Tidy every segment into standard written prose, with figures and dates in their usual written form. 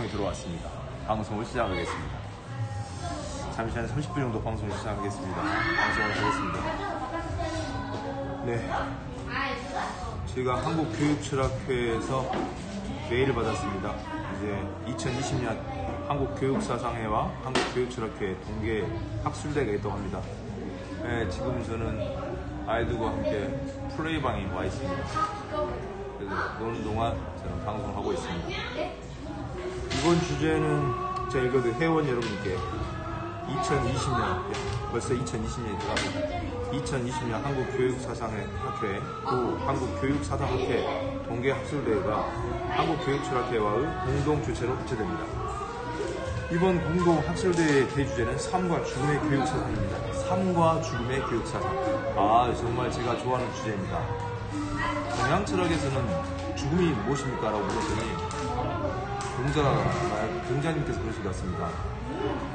요청이 들어왔습니다. 방송을 시작하겠습니다. 잠시 한 30분 정도 방송을 시작하겠습니다. 방송을 하겠습니다. 네, 제가 한국교육철학회에서 메일을 받았습니다. 이제 2020년 한국교육사상회와 한국교육철학회 동계 학술대회가 있다고 합니다. 네, 지금 저는 아이들과 함께 플레이방에 와 있습니다. 그래서 노는 동안 저는 방송을 하고 있습니다. 이번 주제는 제가 읽어도 회원 여러분께 2020년, 벌써 2020년이 들어갑니다. 2020년 한국교육사상회 학회, 또 한국교육사상학회 동계학술대회가 한국교육철학회와의 공동주최로 개최됩니다. 이번 공동학술대회의 대주제는 삶과 죽음의 교육사상입니다. 삶과 죽음의 교육사상. 정말 제가 좋아하는 주제입니다. 동양철학에서는 죽음이 무엇입니까? 라고 물었더니 공자님께서 그러신 것 같습니다.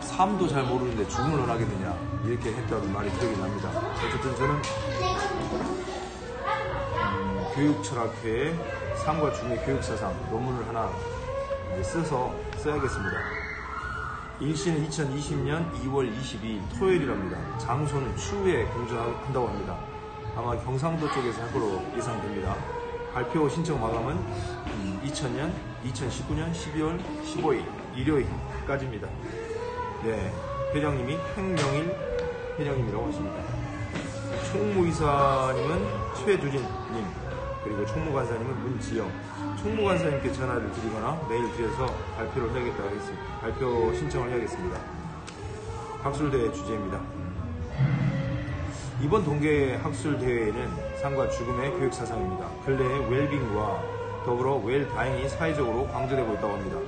삶도 잘 모르는데 죽음을 원하겠느냐, 이렇게 했다는 말이 기억이 납니다. 어쨌든 저는 교육철학회의 삶과 죽음의 교육사상 논문을 하나 써야겠습니다. 일시는 2020년 2월 22일 토요일이랍니다. 장소는 추후에 공지한다고 합니다. 아마 경상도 쪽에서 할 걸로 예상됩니다. 발표 신청 마감은 2019년 12월 15일 일요일까지입니다. 네, 회장님이 횡명일 회장님이라고 하십니다. 총무이사님은 최두진님, 그리고 총무관사님은 문지영. 총무관사님께 전화를 드리거나 메일 드려서 발표를 해야겠다고 하겠습니다. 발표 신청을 해야겠습니다. 학술대회 주제입니다. 이번 동계 학술대회에는 삶과 죽음의 교육사상입니다. 근래의 웰빙과 더불어 웰다잉이 사회적으로 강조되고 있다고 합니다.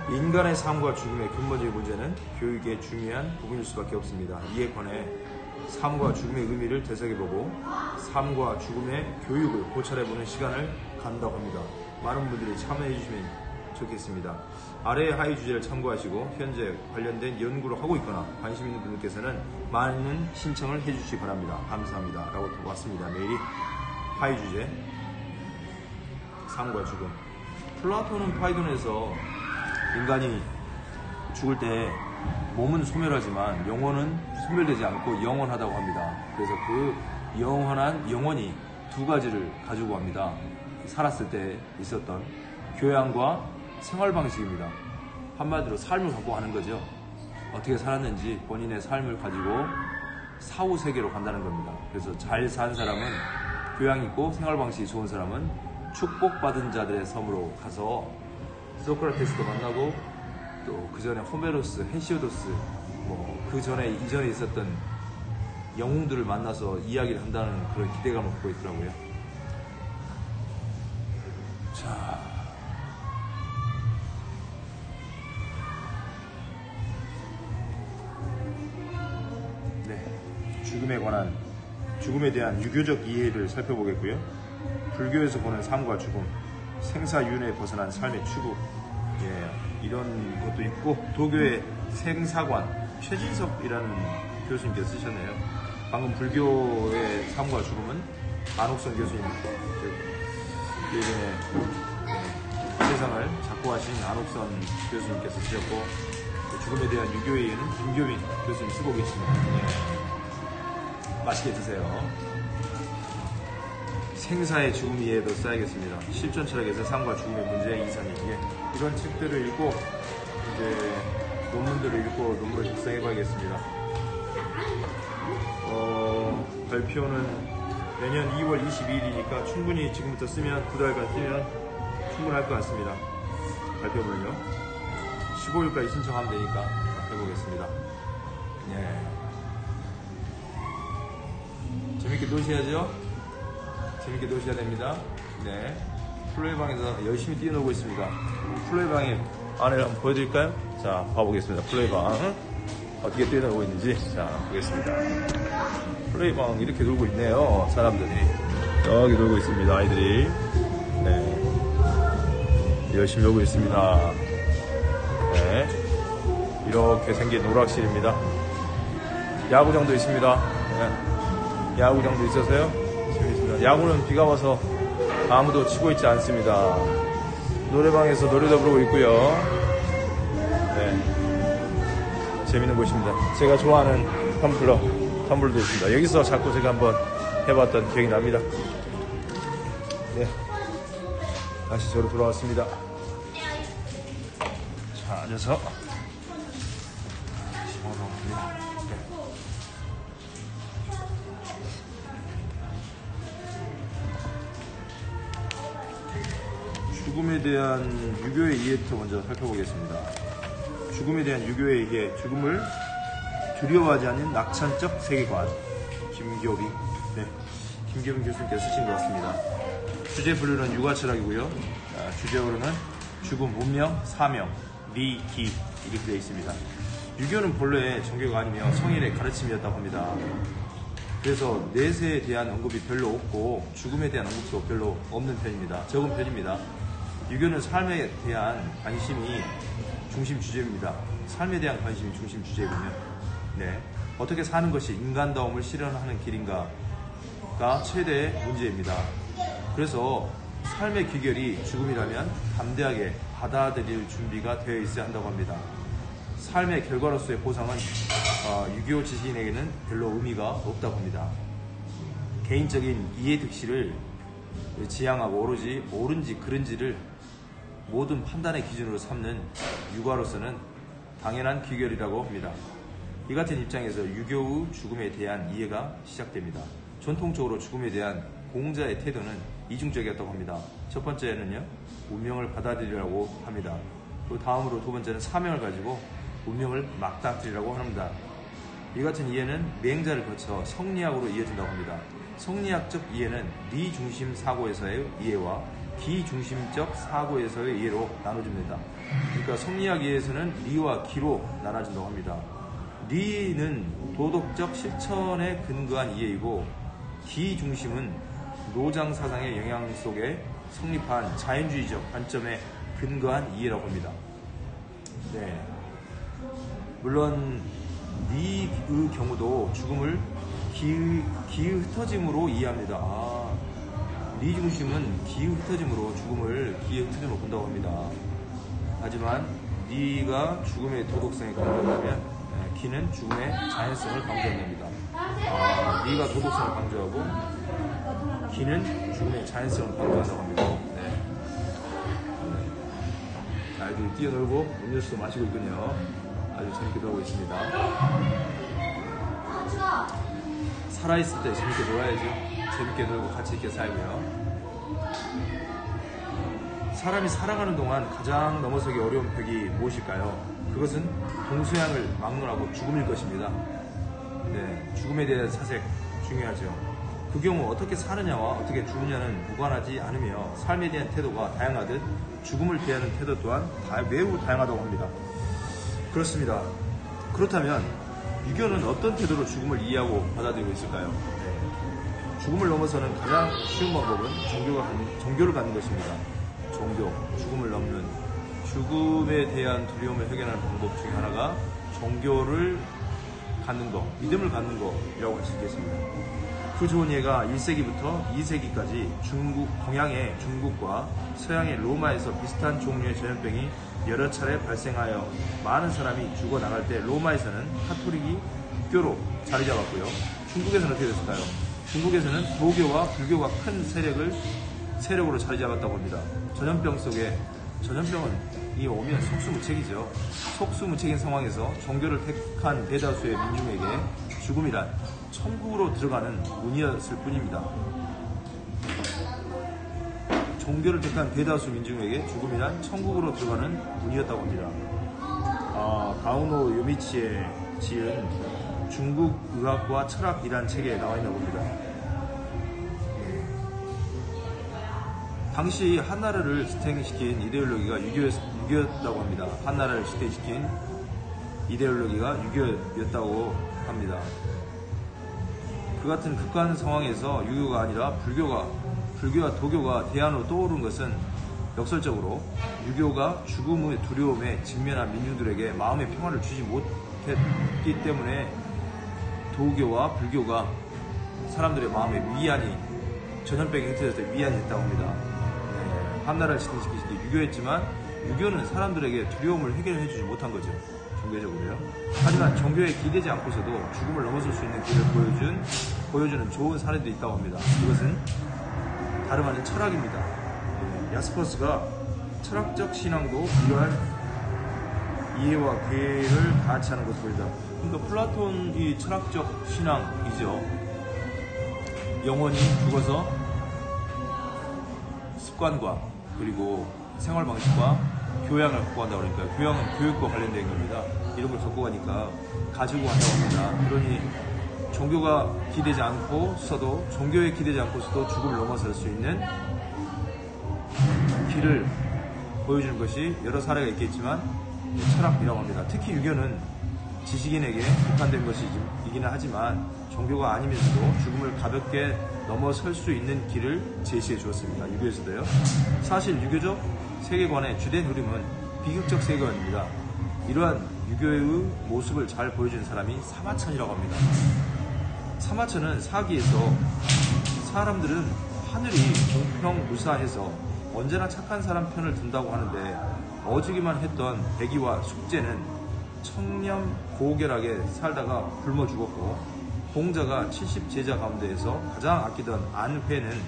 인간의 삶과 죽음의 근본적인 문제는 교육의 중요한 부분일 수밖에 없습니다. 이에 관해 삶과 죽음의 의미를 되새겨보고 삶과 죽음의 교육을 고찰해보는 시간을 갖는다고 합니다. 많은 분들이 참여해 주시면 좋겠습니다. 아래의 하위 주제를 참고하시고 현재 관련된 연구를 하고 있거나 관심 있는 분들께서는 많은 신청을 해주시기 바랍니다. 감사합니다. 라고 왔습니다. 메일이. 하위 주제, 삶과 죽음. 플라톤은 파이돈에서 인간이 죽을 때 몸은 소멸하지만 영혼은 소멸되지 않고 영원하다고 합니다. 그래서 그 영원한 영혼이 두 가지를 가지고 합니다. 살았을 때 있었던 교양과 생활 방식입니다. 한마디로 삶을 갖고 가는 거죠. 어떻게 살았는지 본인의 삶을 가지고 사후 세계로 간다는 겁니다. 그래서 잘 산 사람은, 교양 있고 생활 방식이 좋은 사람은 축복받은 자들의 섬으로 가서 소크라테스도 만나고, 또 그 전에 호메로스, 헤시오도스, 그 전에 이전에 있었던 영웅들을 만나서 이야기를 한다는 그런 기대감을 갖고 있더라고요. 자, 네, 죽음에 대한 유교적 이해를 살펴보겠고요. 불교에서 보는 삶과 죽음, 생사윤회에 벗어난 삶의 추구, 이런 것도 있고, 도교의 생사관, 최진섭이라는 교수님께서 쓰셨네요. 방금 불교의 삶과 죽음은 안옥선 교수님, 예전에 세상을 작고하신 안옥선 교수님께서 쓰셨고, 죽음에 대한 유교의 이해는 김교빈 교수님 쓰고 계십니다. 맛있게 드세요. 생사의 죽음 이해도 써야겠습니다. 실존 철학에서 삶과 죽음의 문제의 이상이, 이런 책들을 읽고 이제 논문들을 읽고 논문을 작성해봐야겠습니다. 발표는 내년 2월 22일이니까 충분히 지금부터 쓰면 9달간 쓰면 충분할 것 같습니다. 발표문요. 15일까지 신청하면 되니까 해보겠습니다. 재밌게 노셔야죠. 재밌게 노셔야 됩니다. 네, 플레이방에서 열심히 뛰어놀고 있습니다. 플레이방에 안을 한번 보여드릴까요? 자, 봐보겠습니다. 플레이방 어떻게 뛰어놀고 있는지. 자, 보겠습니다. 플레이방 이렇게 놀고 있네요. 사람들이 여기 놀고 있습니다. 아이들이 열심히 놀고 있습니다. 네, 이렇게 생긴 오락실입니다. 야구장도 있습니다. 야구장도 있어서요. 재밌습니다. 야구는 비가 와서 아무도 치고 있지 않습니다. 노래방에서 노래도 부르고 있고요. 네, 재밌는 곳입니다. 제가 좋아하는 텀블러도 있습니다. 여기서 자꾸 제가 한번 해봤던 기억이 납니다. 네, 다시 저로 돌아왔습니다. 자, 앉아서 죽음에 대한 유교의 이해부터 먼저 살펴보겠습니다. 죽음에 대한 유교의 이해, 죽음을 두려워하지 않는 낙천적 세계관. 김교빈 교수님께서 쓰신 것 같습니다. 주제 분류는 육아철학이고요. 주제어로는 죽음, 운명, 사명, 리, 기 이렇게 되어 있습니다. 유교는 본래 종교가 아니며 성인의 가르침이었다고 합니다. 그래서 넷에 대한 언급이 별로 없고 죽음에 대한 언급도 별로 없는 편입니다. 적은 편입니다. 유교는 삶에 대한 관심이 중심 주제입니다. 삶에 대한 관심이 중심 주제군요. 네, 어떻게 사는 것이 인간다움을 실현하는 길인가가 최대의 문제입니다. 그래서 삶의 귀결이 죽음이라면 담대하게 받아들일 준비가 되어 있어야 한다고 합니다. 삶의 결과로서의 보상은 유교 지식인에게는 별로 의미가 없다고 합니다. 개인적인 이해득실을 지향하고 오로지 옳은지 그른지를 모든 판단의 기준으로 삼는 육아로서는 당연한 귀결이라고 합니다. 이 같은 입장에서 유교의 죽음에 대한 이해가 시작됩니다. 전통적으로 죽음에 대한 공자의 태도는 이중적이었다고 합니다. 첫 번째는요, 운명을 받아들이라고 합니다. 그 다음으로 두 번째는 사명을 가지고 운명을 맞닥뜨리라고 합니다. 이 같은 이해는 맹자를 거쳐 성리학으로 이어진다고 합니다. 성리학적 이해는 리 중심 사고에서의 이해와 기 중심적 사고에서의 이해로 나눠집니다. 그러니까 성리학 이해에서는 리와 기로 나눠진다고 합니다. 리는 도덕적 실천에 근거한 이해이고 기 중심은 노장 사상의 영향 속에 성립한 자연주의적 관점에 근거한 이해라고 합니다. 네, 물론 리의 경우도 죽음을 기의 흩어짐으로 이해합니다. 리 중심은 기의 흩어짐으로 죽음을 기의 흩어짐으로 본다고 합니다. 하지만 리가 죽음의 도덕성에 강조한다면 기는 죽음의 자연성을 강조한답니다. 리가 도덕성을 강조하고 기는 죽음의 자연성을 강조한다고 합니다. 네. 아이들이 뛰어놀고 음료수도 마시고 있군요. 아주 재밌게 놀고 있습니다. 살아있을 때 재밌게 놀아야죠. 재밌게 놀고 같이 있게 살고요. 사람이 살아가는 동안 가장 넘어서기 어려운 벽이 무엇일까요? 그것은 동서양을 막론하고 죽음일 것입니다. 네, 죽음에 대한 사색 중요하죠. 그 경우 어떻게 사느냐와 어떻게 죽느냐는 무관하지 않으며 삶에 대한 태도가 다양하듯 죽음을 대하는 태도 또한 매우 다양하다고 합니다. 그렇습니다. 그렇다면 유교는 어떤 태도로 죽음을 이해하고 받아들이고 있을까요? 네. 죽음을 넘어서는 가장 쉬운 방법은 종교를 갖는 것입니다. 종교, 죽음을 넘는 죽음에 대한 두려움을 해결하는 방법 중에 하나가 종교를 갖는 것, 믿음을 갖는 것이라고 할 수 있겠습니다. 그 좋은 예가 1세기부터 2세기까지 동양의 중국과 서양의 로마에서 비슷한 종류의 전염병이 여러 차례 발생하여 많은 사람이 죽어나갈 때 로마에서는 카톨릭이 국교로 자리 잡았고요. 중국에서는 어떻게 됐을까요? 중국에서는 도교와 불교가 큰 세력으로 자리 잡았다고 합니다. 전염병은 이 오면 속수무책이죠. 속수무책인 상황에서 종교를 택한 대다수의 민중에게 죽음이란 천국으로 들어가는 문이었을 뿐입니다. 종교를 택한 대다수 민중에게 죽음이란 천국으로 들어가는 문이었다고 합니다. 가오노 요미치에 지은 중국 의학과 철학이란 책에 나와 있나 봅니다. 당시 한나라를 지탱시킨 이데올로기가 유교였다고 합니다. 한나라를 지탱시킨 이데올로기가 유교였다고 합니다. 그 같은 극한 상황에서 유교가 아니라 불교와 도교가 대안으로 떠오른 것은 역설적으로 유교가 죽음의 두려움에 직면한 민중들에게 마음의 평화를 주지 못했기 때문에 도교와 불교가 사람들의 마음에 전염병이 흩어졌을 때 위안이 됐다고 합니다. 네. 밤나라를 진행시키실 때 유교했지만 유교는 사람들에게 두려움을 해결해주지 못한 거죠. 종교적으로요. 하지만 종교에 기대지 않고서도 죽음을 넘어설 수 있는 길을 보여주는 좋은 사례도 있다고 합니다. 이것은 다름 아닌 철학입니다. 야스퍼스가 철학적 신앙도 이러한 이해와 괴를 같이 하는 것을 보인다. 그러니까 플라톤이 철학적 신앙이죠. 영원히 죽어서 습관과 그리고 생활 방식과 교양을 갖고 간다 그러니까 교양은 교육과 관련된 겁니다. 이런 걸 갖고 가니까 가지고 간다고 합니다. 그러니 종교가 기대지 않고서도 종교에 기대지 않고서도 죽음을 넘어설 수 있는 길을 보여주는 것이 여러 사례가 있겠지만 철학이라고 합니다. 특히 유교는 지식인에게 국한된 것이기는 하지만 종교가 아니면서도 죽음을 가볍게 넘어설 수 있는 길을 제시해 주었습니다. 유교에서도요. 사실 유교적 세계관의 주된 흐름은 비극적 세계관입니다. 이러한 유교의 모습을 잘 보여주는 사람이 사마천이라고 합니다. 사마천은 사기에서 사람들은 하늘이 공평무사해서 언제나 착한 사람 편을 든다고 하는데 어주기만 했던 백이와 숙제는 청렴고결하게 살다가 굶어 죽었고 공자가 70제자 가운데에서 가장 아끼던 안회는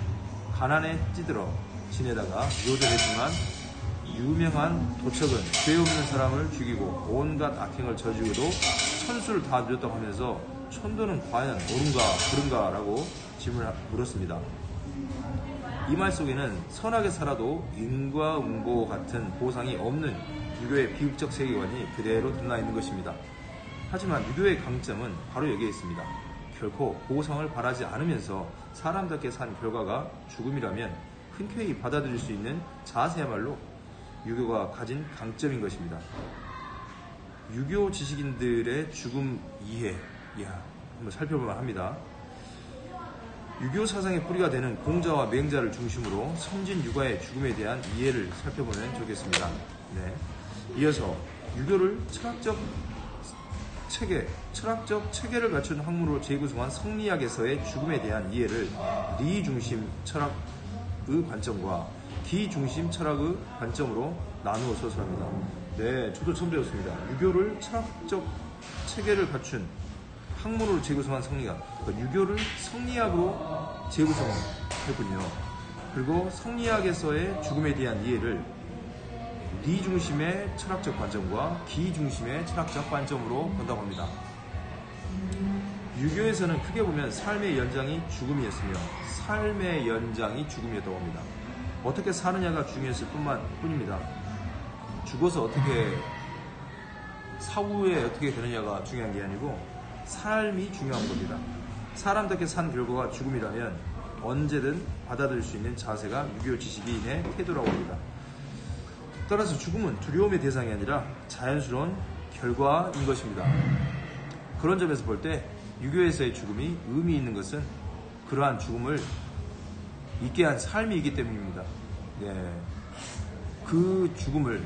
가난에 찌들어 지내다가 요절했지만 유명한 도척은 죄 없는 사람을 죽이고 온갖 악행을 저지르고도 천수를 다 누렸다고 하면서 천도는 과연 옳은가 그른가 라고 질문을 물었습니다. 이 말 속에는 선하게 살아도 인과응보 같은 보상이 없는 유교의 비극적 세계관이 그대로 드러나 있는 것입니다. 하지만 유교의 강점은 바로 여기에 있습니다. 결코 보상을 바라지 않으면서 사람답게 산 결과가 죽음이라면 흔쾌히 받아들일 수 있는 자세야말로 유교가 가진 강점인 것입니다. 유교 지식인들의 죽음 이해, 한번 살펴볼만 합니다. 유교 사상의 뿌리가 되는 공자와 맹자를 중심으로 선진 유가의 죽음에 대한 이해를 살펴보면 좋겠습니다. 네. 이어서 유교를 철학적 체계를 갖춘 학문으로 재구성한 성리학에서의 죽음에 대한 이해를 리 중심 철학의 관점과 기 중심 철학의 관점으로 나누어 서술합니다. 네, 저도 처음 배웠습니다. 유교를 철학적 체계를 갖춘 학문으로 재구성한 성리학, 그러니까 유교를 성리학으로 재구성했군요. 그리고 성리학에서의 죽음에 대한 이해를 리 중심의 철학적 관점과 기 중심의 철학적 관점으로 본다고 합니다. 유교에서는 크게 보면 삶의 연장이 죽음이었으며 삶의 연장이 죽음이었다고 합니다. 어떻게 사느냐가 중요했을 뿐입니다. 죽어서 어떻게 사후에 어떻게 되느냐가 중요한 게 아니고 삶이 중요한 겁니다. 사람답게 산 결과가 죽음이라면 언제든 받아들일 수 있는 자세가 유교 지식인의 태도라고 합니다. 따라서 죽음은 두려움의 대상이 아니라 자연스러운 결과인 것입니다. 그런 점에서 볼 때 유교에서의 죽음이 의미 있는 것은 그러한 죽음을 있게 한 삶이기 때문입니다. 네. 그 죽음을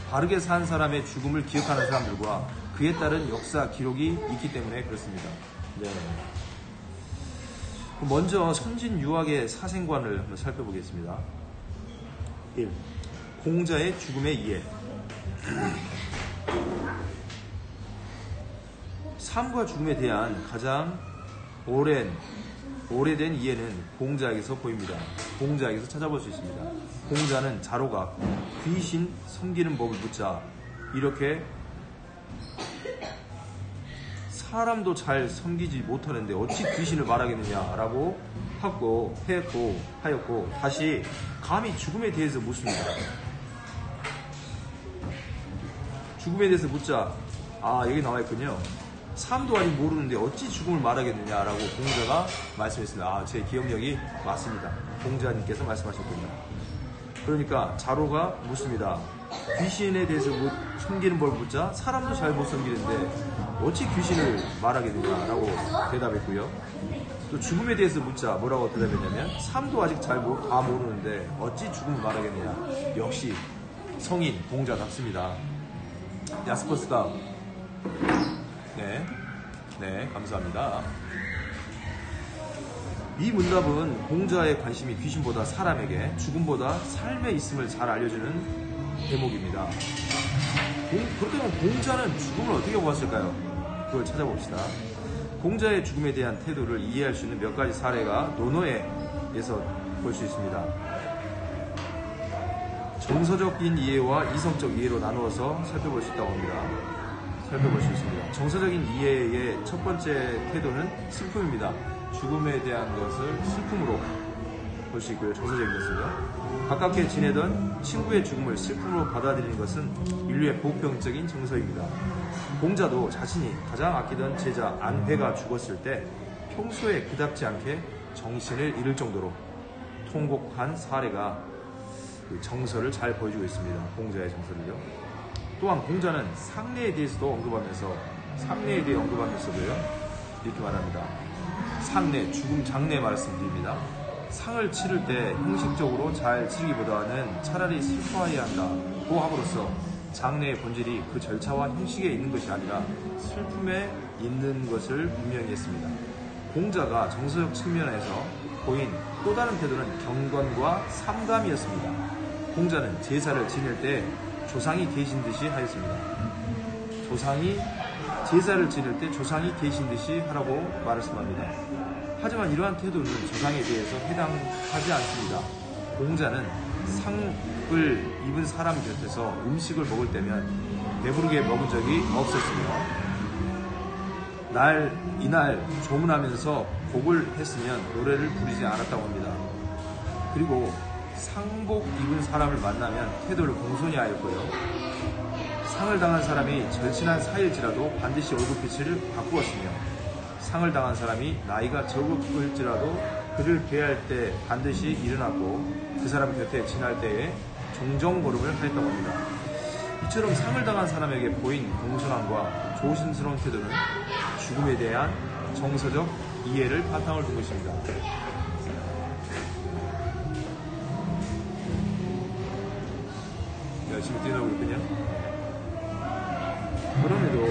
바르게 산 사람의 죽음을 기억하는 사람들과 그에 따른 역사 기록이 있기 때문에 그렇습니다. 네. 먼저 선진유학의 사생관을 한번 살펴보겠습니다. 1. 공자의 죽음의 이해. 삶과 죽음에 대한 가장 오래된 이해는 공자에게서 보입니다. 공자에게서 찾아볼 수 있습니다. 공자는 자로가 귀신 섬기는 법을 묻자 이렇게 사람도 잘 섬기지 못하는데 어찌 귀신을 말하겠느냐라고 하였고 다시 감히 죽음에 대해서 묻습니다. 죽음에 대해서 묻자 여기 나와있군요. 삶도 아직 모르는데 어찌 죽음을 말하겠느냐라고 공자가 말씀했습니다. 제 기억력이 맞습니다. 공자님께서 말씀하셨군요. 그러니까 자로가 묻습니다. 귀신에 대해서 섬기는 걸 묻자 사람도 잘 못 섬기는데 어찌 귀신을 말하겠느냐라고 대답했고요. 또 죽음에 대해서 묻자 뭐라고 대답했냐면 삶도 아직 다 모르는데 어찌 죽음을 말하겠느냐. 역시 성인 공자답습니다. 야스퍼스가 네, 감사합니다. 이 문답은 공자의 관심이 귀신보다 사람에게, 죽음보다 삶에 있음을 잘 알려주는 대목입니다. 그렇다면 공자는 죽음을 어떻게 보았을까요? 그걸 찾아봅시다. 공자의 죽음에 대한 태도를 이해할 수 있는 몇 가지 사례가 논어에서 볼 수 있습니다. 정서적인 이해와 이성적 이해로 나누어서 살펴볼 수 있다고 합니다. 살펴볼 수 있습니다. 정서적인 이해의 첫 번째 태도는 슬픔입니다. 죽음에 대한 것을 슬픔으로 볼 수 있고요. 정서적인 것은요. 가깝게 지내던 친구의 죽음을 슬픔으로 받아들이는 것은 인류의 보편적인 정서입니다. 공자도 자신이 가장 아끼던 제자 안회가 죽었을 때 평소에 그닥지 않게 정신을 잃을 정도로 통곡한 사례가 그 정서를 잘 보여주고 있습니다. 공자의 정서를요. 또한 공자는 상례에 대해서도 상례에 대해 언급하면서도요, 이렇게 말합니다. 상례, 죽음 장례 말씀드립니다. 상을 치를 때 형식적으로 잘 치르기보다는 차라리 슬퍼해야 한다. 고 함으로써 장례의 본질이 그 절차와 형식에 있는 것이 아니라 슬픔에 있는 것을 분명히 했습니다. 공자가 정서적 측면에서 보인 또 다른 태도는 경건과 삼감이었습니다. 공자는 제사를 지낼 때 조상이 계신 듯이 하였습니다. 제사를 지낼 때 조상이 계신 듯이 하라고 말씀합니다. 하지만 이러한 태도는 조상에 대해서 해당하지 않습니다. 공자는 상을 입은 사람 곁에서 음식을 먹을 때면 배부르게 먹은 적이 없었으며, 이날 조문하면서 곡을 했으면 노래를 부르지 않았다고 합니다. 그리고 상복 입은 사람을 만나면 태도를 공손히 하였고요. 상을 당한 사람이 절친한 사이일지라도 반드시 얼굴빛을 바꾸었으며, 상을 당한 사람이 나이가 적을지라도 그를 배할 때 반드시 일어났고 그 사람 곁에 지날 때에 종종 걸음을 하였다고 합니다. 이처럼 상을 당한 사람에게 보인 공손함과 조심스러운 태도는 죽음에 대한 정서적 이해를 바탕을 둔 것입니다. 열심히 뛰어나고 있군요. 그럼에도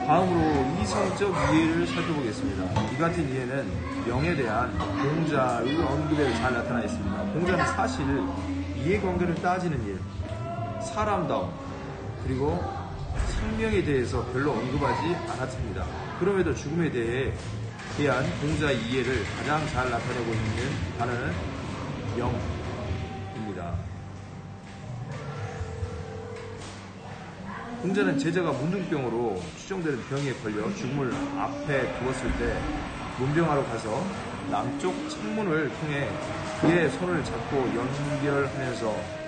다음으로 이성적 이해를 살펴보겠습니다. 이 같은 이해는 명에 대한 공자의 언급에 잘 나타나 있습니다. 공자는 사실 이해관계를 따지는 일, 사람다움, 그리고 생명에 대해서 별로 언급하지 않았습니다. 그럼에도 죽음에 대한 공자의 이해를 가장 잘 나타내고 있는 단어는 영입니다. 공자는 제자가 문둥병으로 추정되는 병에 걸려 죽음을 앞에 두었을 때 문병하러 가서 남쪽 창문을 통해 그의 손을 잡고 연결하면서